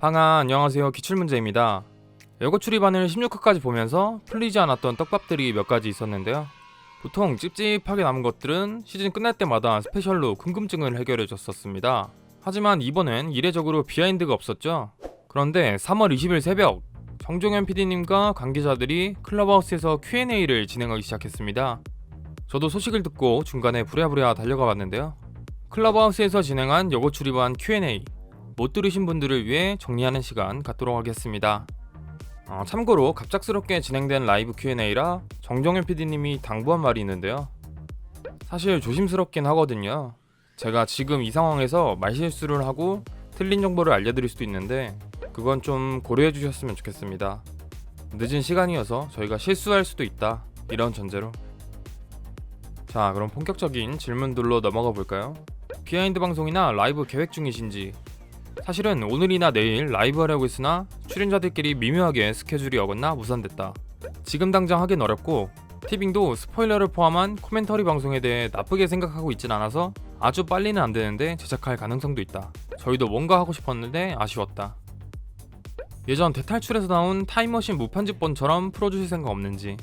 안녕하세요. 기출문제입니다. 여고 출입안을 16화까지 보면서 풀리지 않았던 떡밥들이 몇 가지 있었는데요. 보통 찝찝하게 남은 것들은 시즌 끝날 때마다 스페셜로 궁금증을 해결해줬었습니다. 하지만 이번엔 이례적으로 비하인드가 없었죠. 그런데 3월 20일 새벽 정종현 PD님과 관계자들이 클럽하우스에서 Q&A를 진행하기 시작했습니다. 저도 소식을 듣고 중간에 부랴부랴 달려가 봤는데요. 클럽하우스에서 진행한 여고 출입안 Q&A 못 들으신 분들을 위해 정리하는 시간 갖도록 하겠습니다. 참고로 갑작스럽게 진행된 라이브 Q&A라 정종현 PD님이 당부한 말이 있는데요. 사실 조심스럽긴 하거든요. 제가 지금 이 상황에서 말실수를 하고 틀린 정보를 알려드릴 수도 있는데 그건 좀 고려해 주셨으면 좋겠습니다. 늦은 시간이어서 저희가 실수할 수도 있다, 이런 전제로. 자, 그럼 본격적인 질문들로 넘어가 볼까요? 비하인드 방송이나 라이브 계획 중이신지, 사실은 오늘이나 내일 라이브 하려고 했으나 출연자들끼리 미묘하게 스케줄이 어긋나 무산됐다. 지금 당장 하긴 어렵고 티빙도 스포일러를 포함한 코멘터리 방송에 대해 나쁘게 생각하고 있진 않아서 아주 빨리는 안 되는데 제작할 가능성도 있다. 저희도 뭔가 하고 싶었는데 아쉬웠다. 예전 대탈출에서 나온 타임머신 무편집본처럼 풀어주실 생각 없는지.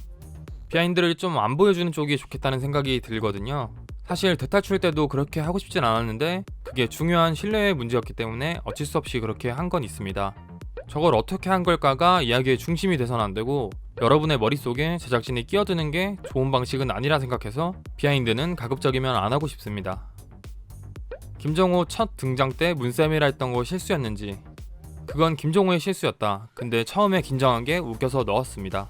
비하인드를 좀 안 보여주는 쪽이 좋겠다는 생각이 들거든요. 사실 대탈출 때도 그렇게 하고 싶진 않았는데 그게 중요한 신뢰의 문제였기 때문에 어쩔 수 없이 그렇게 한 건 있습니다. 저걸 어떻게 한 걸까가 이야기의 중심이 돼선 안 되고 여러분의 머릿속에 제작진이 끼어드는 게 좋은 방식은 아니라 생각해서 비하인드는 가급적이면 안 하고 싶습니다. 김정호 첫 등장 때 문쌤이라 했던 거 실수였는지. 그건 김정호의 실수였다. 근데 처음에 긴장한 게 웃겨서 넣었습니다.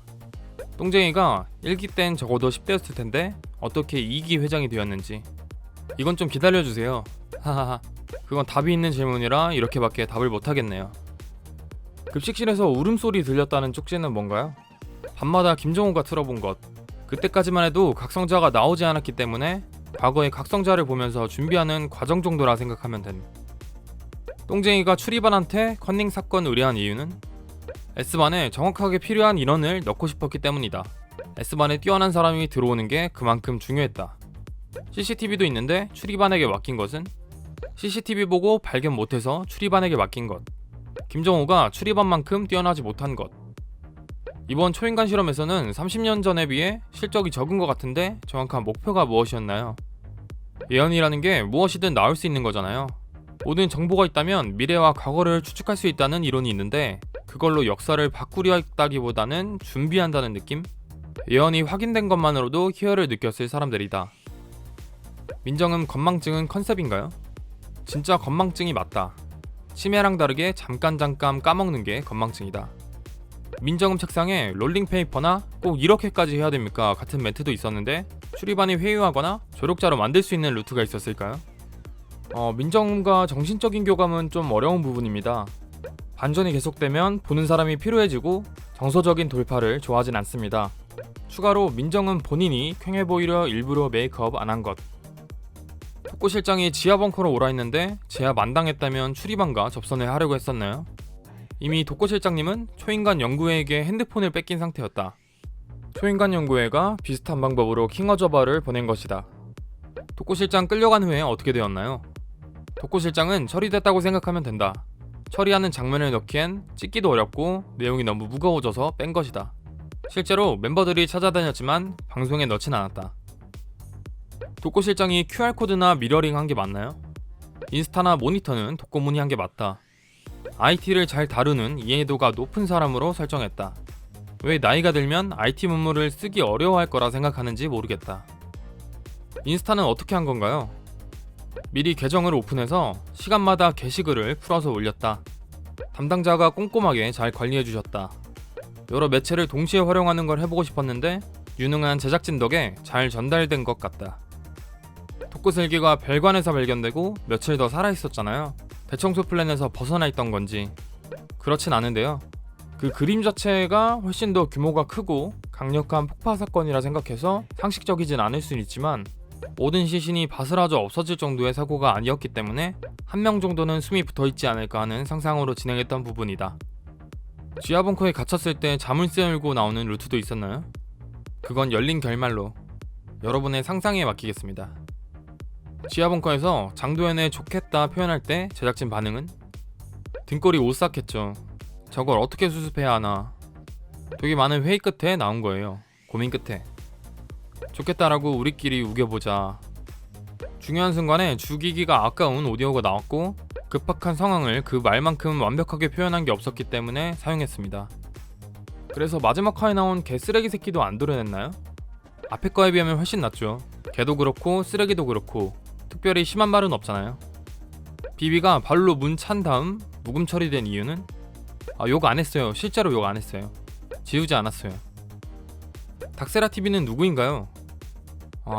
똥쟁이가 1기 땐 적어도 10대였을 텐데 어떻게 2기 회장이 되었는지. 이건 좀 기다려주세요. 하하하. 그건 답이 있는 질문이라 이렇게밖에 답을 못하겠네요. 급식실에서 울음소리 들렸다는 쪽지는 뭔가요? 밤마다 김정호가 틀어본 것. 그때까지만 해도 각성자가 나오지 않았기 때문에 과거의 각성자를 보면서 준비하는 과정 정도라 생각하면 됨. 똥쟁이가 출입안한테 컨닝 사건 의뢰한 이유는 S반에 정확하게 필요한 인원을 넣고 싶었기 때문이다. S반에 뛰어난 사람이 들어오는 게 그만큼 중요했다. CCTV도 있는데 출입안에게 맡긴 것은 CCTV 보고 발견 못해서 출입안에게 맡긴 것. 김정호가 출입안만큼 뛰어나지 못한 것. 이번 초인간 실험에서는 30년 전에 비해 실적이 적은 것 같은데 정확한 목표가 무엇이었나요? 예언이라는 게 무엇이든 나올 수 있는 거잖아요. 모든 정보가 있다면 미래와 과거를 추측할 수 있다는 이론이 있는데 그걸로 역사를 바꾸려 했다기보다는 준비한다는 느낌? 예언이 확인된 것만으로도 희열을 느꼈을 사람들이다. 민정음 건망증은 컨셉인가요? 진짜 건망증이 맞다. 치매랑 다르게 잠깐 까먹는 게 건망증이다. 민정음 책상에 롤링페이퍼나 꼭 이렇게까지 해야 됩니까? 같은 멘트도 있었는데 출입안이 회유하거나 조력자로 만들 수 있는 루트가 있었을까요? 민정음과 정신적인 교감은 좀 어려운 부분입니다. 반전이 계속되면 보는 사람이 피로해지고 정서적인 돌파를 좋아하진 않습니다. 추가로 민정은 본인이 퀭해 보이려 일부러 메이크업 안 한 것. 덕구 실장이 지하 벙커로 오라 했는데 제압 안 당했다면 출입안과 접선을 하려고 했었나요? 이미 덕구 실장님은 초인간 연구회에게 핸드폰을 뺏긴 상태였다. 초인간 연구회가 비슷한 방법으로 킹어저버를 보낸 것이다. 덕구 실장 끌려간 후에 어떻게 되었나요? 덕구 실장은 처리됐다고 생각하면 된다. 처리하는 장면을 넣기엔 찍기도 어렵고 내용이 너무 무거워져서 뺀 것이다. 실제로 멤버들이 찾아다녔지만 방송에 넣진 않았다. 독고 실장이 QR코드나 미러링 한 게 맞나요? 인스타나 모니터는 독고문이 한 게 맞다. IT를 잘 다루는 이해도가 높은 사람으로 설정했다. 왜 나이가 들면 IT 문물을 쓰기 어려워할 거라 생각하는지 모르겠다. 인스타는 어떻게 한 건가요? 미리 계정을 오픈해서 시간마다 게시글을 풀어서 올렸다. 담당자가 꼼꼼하게 잘 관리해주셨다. 여러 매체를 동시에 활용하는 걸 해보고 싶었는데 유능한 제작진 덕에 잘 전달된 것 같다. 독구슬기가 별관에서 발견되고 며칠 더 살아있었잖아요. 대청소 플랜에서 벗어나 있던 건지. 그렇진 않은데요. 그 그림 자체가 훨씬 더 규모가 크고 강력한 폭파 사건이라 생각해서 상식적이진 않을 수는 있지만 모든 시신이 바스라져 없어질 정도의 사고가 아니었기 때문에 한 명 정도는 숨이 붙어있지 않을까 하는 상상으로 진행했던 부분이다. 지하 벙커에 갇혔을 때 자물쇠 열고 나오는 루트도 있었나요? 그건 열린 결말로 여러분의 상상에 맡기겠습니다. 지하 벙커에서 장도연의 좋겠다 표현할 때 제작진 반응은? 등골이 오싹했죠. 저걸 어떻게 수습해야 하나. 되게 많은 회의 끝에 나온 거예요. 고민 끝에. 좋겠다라고 우리끼리 우겨보자. 중요한 순간에 죽이기가 아까운 오디오가 나왔고 급박한 상황을 그 말만큼 완벽하게 표현한 게 없었기 때문에 사용했습니다. 그래서 마지막 화에 나온 개 쓰레기 새끼도 안 도려냈나요? 앞에 거에 비하면 훨씬 낫죠. 개도 그렇고 쓰레기도 그렇고 특별히 심한 말은 없잖아요. 비비가 발로 문 찬 다음 묵음 처리된 이유는 욕 안 했어요. 실제로 욕 안 했어요. 지우지 않았어요. 닥세라TV는 누구인가요?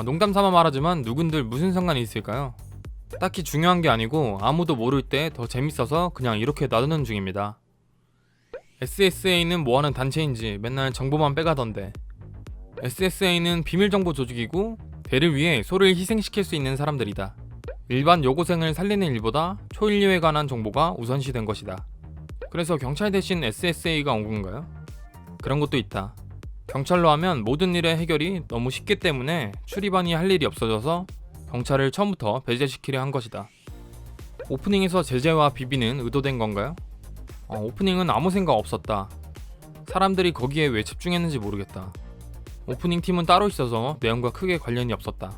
농담 삼아 말하지만 누군들 무슨 상관이 있을까요? 딱히 중요한 게 아니고 아무도 모를 때 더 재밌어서 그냥 이렇게 놔두는 중입니다. SSA는 뭐하는 단체인지 맨날 정보만 빼가던데. SSA는 비밀정보 조직이고 대를 위해 소를 희생시킬 수 있는 사람들이다. 일반 여고생을 살리는 일보다 초인류에 관한 정보가 우선시된 것이다. 그래서 경찰 대신 SSA가 온 건가요? 그런 것도 있다. 경찰로 하면 모든 일의 해결이 너무 쉽기 때문에 출입안이 할 일이 없어져서 경찰을 처음부터 배제시키려 한 것이다. 오프닝에서 제재와 비비는 의도된 건가요? 오프닝은 아무 생각 없었다. 사람들이 거기에 왜 집중했는지 모르겠다. 오프닝 팀은 따로 있어서 내용과 크게 관련이 없었다.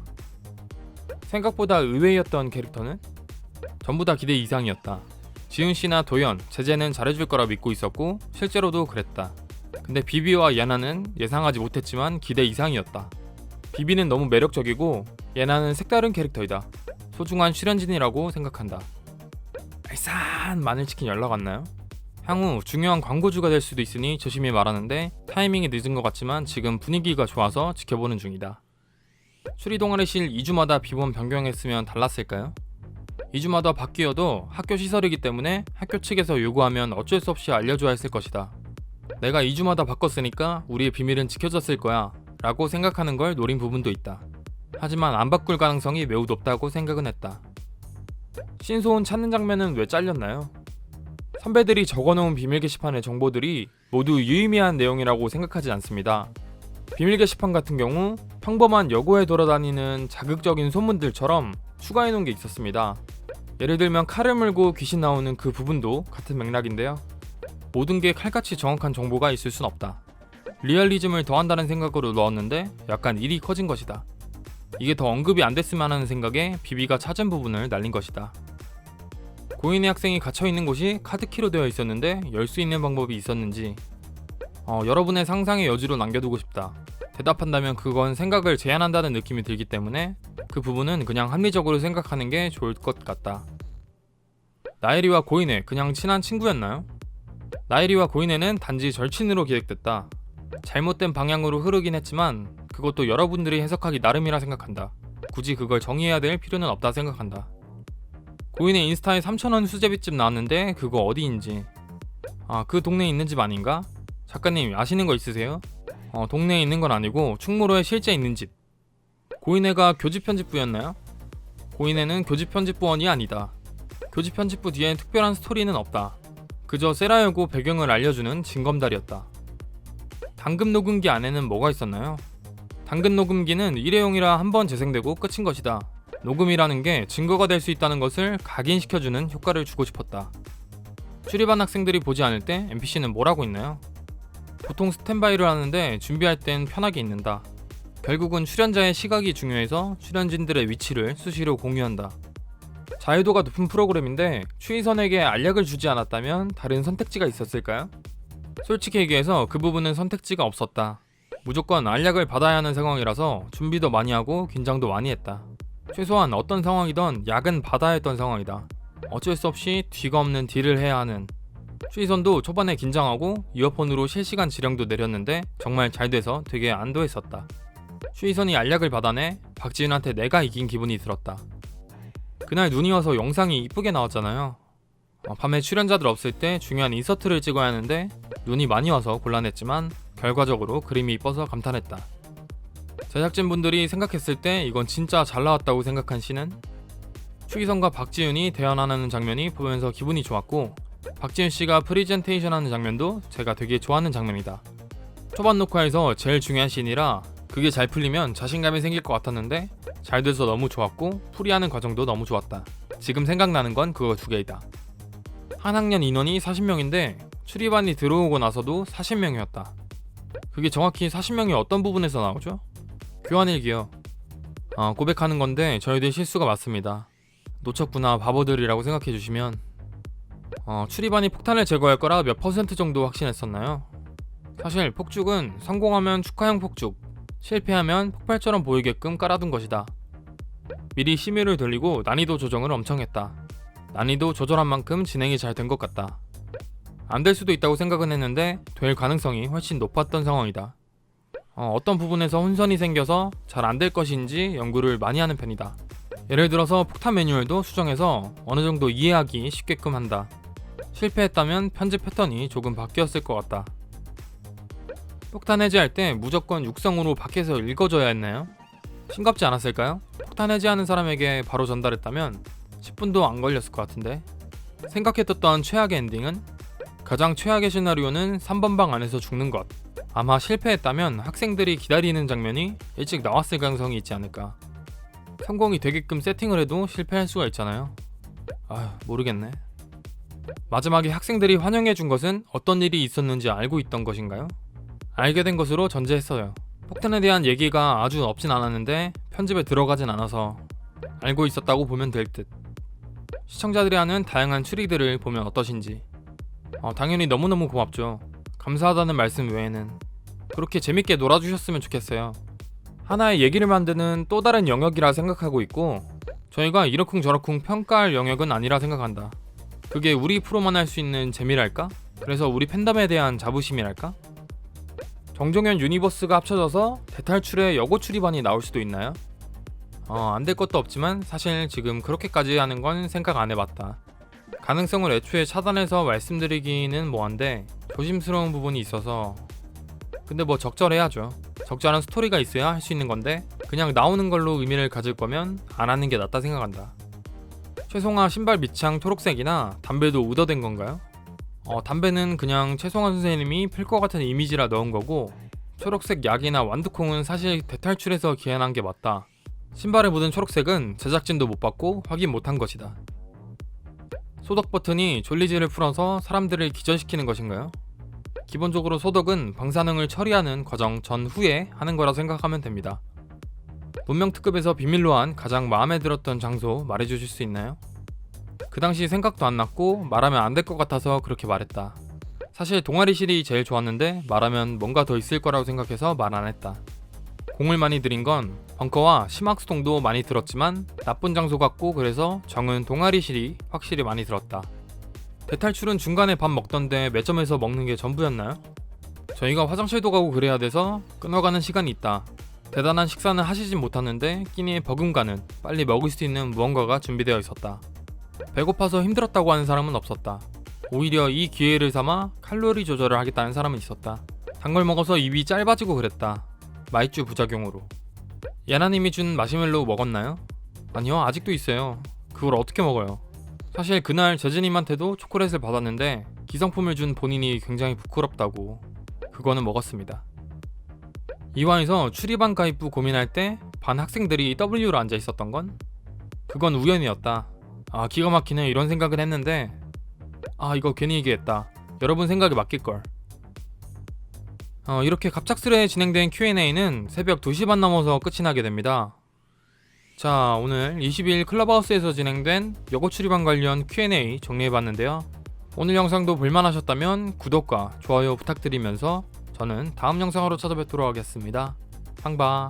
생각보다 의외였던 캐릭터는 전부 다 기대 이상이었다. 지훈씨나 도연, 제재는 잘해줄 거라 믿고 있었고 실제로도 그랬다. 근데 비비와 예나는 예상하지 못했지만 기대 이상이었다. 비비는 너무 매력적이고 예나는 색다른 캐릭터이다. 소중한 출연진이라고 생각한다. 알싸한 마늘치킨 연락 왔나요? 향후 중요한 광고주가 될 수도 있으니 조심히 말하는데 타이밍이 늦은 것 같지만 지금 분위기가 좋아서 지켜보는 중이다. 추리동아리실 2주마다 비번 변경했으면 달랐을까요? 2주마다 바뀌어도 학교 시설이기 때문에 학교 측에서 요구하면 어쩔 수 없이 알려줘야 했을 것이다. 내가 2주마다 바꿨으니까 우리의 비밀은 지켜졌을 거야 라고 생각하는 걸 노린 부분도 있다. 하지만 안 바꿀 가능성이 매우 높다고 생각은 했다. 신소은 찾는 장면은 왜 잘렸나요? 선배들이 적어놓은 비밀 게시판의 정보들이 모두 유의미한 내용이라고 생각하지 않습니다. 비밀 게시판 같은 경우 평범한 여고에 돌아다니는 자극적인 소문들처럼 추가해놓은 게 있었습니다. 예를 들면 칼을 물고 귀신 나오는 그 부분도 같은 맥락인데요. 모든 게 칼같이 정확한 정보가 있을 순 없다. 리얼리즘을 더한다는 생각으로 넣었는데 약간 일이 커진 것이다. 이게 더 언급이 안 됐으면 하는 생각에 비비가 찾은 부분을 날린 것이다. 고인의 학생이 갇혀있는 곳이 카드키로 되어 있었는데 열 수 있는 방법이 있었는지 여러분의 상상의 여지로 남겨두고 싶다. 대답한다면 그건 생각을 제한한다는 느낌이 들기 때문에 그 부분은 그냥 합리적으로 생각하는 게 좋을 것 같다. 나혜리와 고인혜 그냥 친한 친구였나요? 나혜리와 고인혜는 단지 절친으로 기획됐다. 잘못된 방향으로 흐르긴 했지만 그것도 여러분들이 해석하기 나름이라 생각한다. 굳이 그걸 정의해야 될 필요는 없다 생각한다. 고인의 인스타에 3,000원 수제비집 나왔는데 그거 어디인지. 그 동네에 있는 집 아닌가? 작가님 아시는 거 있으세요? 동네에 있는 건 아니고 충무로에 실제 있는 집. 고인혜가 교집 편집부였나요? 고인혜는 교집 편집부원이 아니다. 교집 편집부 뒤엔 특별한 스토리는 없다. 그저 세라여고 배경을 알려주는 징검다리였다. 당근 녹음기 안에는 뭐가 있었나요? 당근 녹음기는 일회용이라 한 번 재생되고 끝인 것이다. 녹음이라는 게 증거가 될 수 있다는 것을 각인시켜주는 효과를 주고 싶었다. 출입한 학생들이 보지 않을 때 NPC는 뭘 하고 있나요? 보통 스탠바이를 하는데 준비할 땐 편하게 있는다. 결국은 출연자의 시각이 중요해서 출연진들의 위치를 수시로 공유한다. 자유도가 높은 프로그램인데 추이선에게 알약을 주지 않았다면 다른 선택지가 있었을까요? 솔직히 얘기해서 그 부분은 선택지가 없었다. 무조건 알약을 받아야 하는 상황이라서 준비도 많이 하고 긴장도 많이 했다. 최소한 어떤 상황이든 약은 받아야 했던 상황이다. 어쩔 수 없이 뒤가 없는 딜을 해야 하는. 추이선도 초반에 긴장하고 이어폰으로 실시간 지령도 내렸는데 정말 잘 돼서 되게 안도했었다. 추이선이 알약을 받아내 박지윤한테 내가 이긴 기분이 들었다. 그날 눈이 와서 영상이 이쁘게 나왔잖아요. 밤에 출연자들 없을 때 중요한 인서트를 찍어야 하는데 눈이 많이 와서 곤란했지만 결과적으로 그림이 이뻐서 감탄했다. 제작진분들이 생각했을 때 이건 진짜 잘 나왔다고 생각한 씬은 추기선과 박지윤이 대화하는 장면이 보면서 기분이 좋았고 박지윤씨가 프리젠테이션 하는 장면도 제가 되게 좋아하는 장면이다. 초반 녹화에서 제일 중요한 씬이라 그게 잘 풀리면 자신감이 생길 것 같았는데 잘 돼서 너무 좋았고 풀이하는 과정도 너무 좋았다. 지금 생각나는 건 그거 두 개이다. 한 학년 인원이 40명인데 출입반이 들어오고 나서도 40명이었다. 그게 정확히 40명이 어떤 부분에서 나오죠? 교환일기요. 고백하는 건데 저희들 실수가 맞습니다. 놓쳤구나 바보들이라고 생각해주시면 출입반이 폭탄을 제거할 거라 몇 퍼센트 정도 확신했었나요? 사실 폭죽은 성공하면 축하형 폭죽, 실패하면 폭발처럼 보이게끔 깔아둔 것이다. 미리 심의를 돌리고 난이도 조정을 엄청 했다. 난이도 조절한 만큼 진행이 잘 된 것 같다. 안 될 수도 있다고 생각은 했는데 될 가능성이 훨씬 높았던 상황이다. 어떤 부분에서 혼선이 생겨서 잘 안 될 것인지 연구를 많이 하는 편이다. 예를 들어서 폭탄 매뉴얼도 수정해서 어느 정도 이해하기 쉽게끔 한다. 실패했다면 편집 패턴이 조금 바뀌었을 것 같다. 폭탄 해제할 때 무조건 육성으로 밖에서 읽어줘야 했나요? 싱겁지 않았을까요? 폭탄 해제하는 사람에게 바로 전달했다면 10분도 안 걸렸을 것 같은데. 생각했던 최악의 엔딩은? 가장 최악의 시나리오는 3번 방 안에서 죽는 것. 아마 실패했다면 학생들이 기다리는 장면이 일찍 나왔을 가능성이 있지 않을까. 성공이 되게끔 세팅을 해도 실패할 수가 있잖아요. 모르겠네. 마지막에 학생들이 환영해준 것은 어떤 일이 있었는지 알고 있던 것인가요? 알게 된 것으로 전제했어요. 폭탄에 대한 얘기가 아주 없진 않았는데 편집에 들어가진 않아서 알고 있었다고 보면 될 듯. 시청자들이 하는 다양한 추리들을 보면 어떠신지. 당연히 너무너무 고맙죠. 감사하다는 말씀 외에는. 그렇게 재밌게 놀아주셨으면 좋겠어요. 하나의 얘기를 만드는 또 다른 영역이라 생각하고 있고 저희가 이러쿵저러쿵 평가할 영역은 아니라 생각한다. 그게 우리 프로만 할 수 있는 재미랄까? 그래서 우리 팬덤에 대한 자부심이랄까? 정종현 유니버스가 합쳐져서 대탈출에 여고 출입반이 나올 수도 있나요? 안 될 것도 없지만 사실 지금 그렇게까지 하는 건 생각 안 해봤다. 가능성을 애초에 차단해서 말씀드리기는 뭐한데 조심스러운 부분이 있어서. 근데 뭐 적절해야죠. 적절한 스토리가 있어야 할 수 있는 건데 그냥 나오는 걸로 의미를 가질 거면 안 하는 게 낫다 생각한다. 최송아 신발 밑창 초록색이나 담배도 우더된 건가요? 담배는 그냥 최송아 선생님이 필 것 같은 이미지라 넣은 거고 초록색 약이나 완두콩은 사실 대탈출에서 기한한 게 맞다. 신발에 묻은 초록색은 제작진도 못 봤고 확인 못한 것이다. 소독 버튼이 졸리지를 풀어서 사람들을 기절시키는 것인가요? 기본적으로 소독은 방사능을 처리하는 과정 전후에 하는 거라 생각하면 됩니다. 문명 특급에서 비밀로 한 가장 마음에 들었던 장소 말해주실 수 있나요? 그 당시 생각도 안 났고 말하면 안 될 것 같아서 그렇게 말했다. 사실 동아리실이 제일 좋았는데 말하면 뭔가 더 있을 거라고 생각해서 말 안 했다. 공을 많이 들인 건 벙커와 심학수동도 많이 들었지만 나쁜 장소 같고 그래서 정은 동아리실이 확실히 많이 들었다. 대탈출은 중간에 밥 먹던데 매점에서 먹는 게 전부였나요? 저희가 화장실도 가고 그래야 돼서 끊어가는 시간이 있다. 대단한 식사는 하시진 못하는데 끼니에 버금가는 빨리 먹을 수 있는 무언가가 준비되어 있었다. 배고파서 힘들었다고 하는 사람은 없었다. 오히려 이 기회를 삼아 칼로리 조절을 하겠다는 사람은 있었다. 단 걸 먹어서 입이 짧아지고 그랬다. 마이쮸 부작용으로. 예나님이 준 마시멜로우 먹었나요? 아니요, 아직도 있어요. 그걸 어떻게 먹어요? 사실 그날 재진님한테도 초콜릿을 받았는데 기성품을 준 본인이 굉장히 부끄럽다고. 그거는 먹었습니다. 이화에서 출입반 가입부 고민할 때 반 학생들이 W로 앉아 있었던 건? 그건 우연이었다. 기가 막히네 이런 생각은 했는데 이거 괜히 얘기했다. 여러분 생각에 맡길걸. 이렇게 갑작스레 진행된 Q&A는 새벽 2시 반 넘어서 끝이 나게 됩니다. 자, 오늘 22일 클럽하우스에서 진행된 여고 출입반 관련 Q&A 정리해봤는데요. 오늘 영상도 볼만하셨다면 구독과 좋아요 부탁드리면서 저는 다음 영상으로 찾아뵙도록 하겠습니다. 상바.